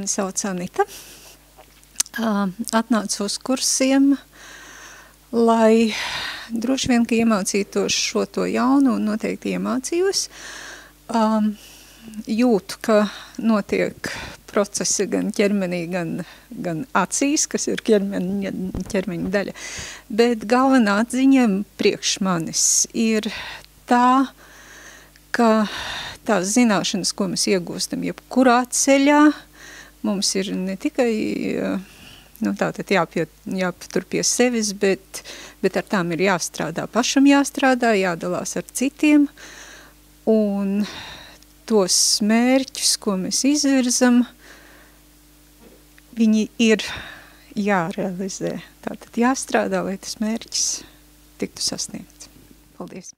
Mani sauc Anita. Atnācu uz kursiem, lai droši vien, ka iemācītos šo to jaunu, un noteikti iemācījos. Jūtu, ka notiek procesi gan ķermenī, gan acīs, kas ir ķermeņa daļa. Bet galvenā atziņa priekš manis ir tā, ka tās zināšanas, ko mēs iegūstam jebkurā ceļā, mums ir ne tikai tātad jāpatur pie sevis, bet ar tām ir jāstrādā. Pašam jāstrādā, jādalās ar citiem, un tos mērķus, ko mēs izvirzam, viņi ir jārealizē. Tātad jāstrādā, lai tas mērķis tiktu sasniegts. Paldies!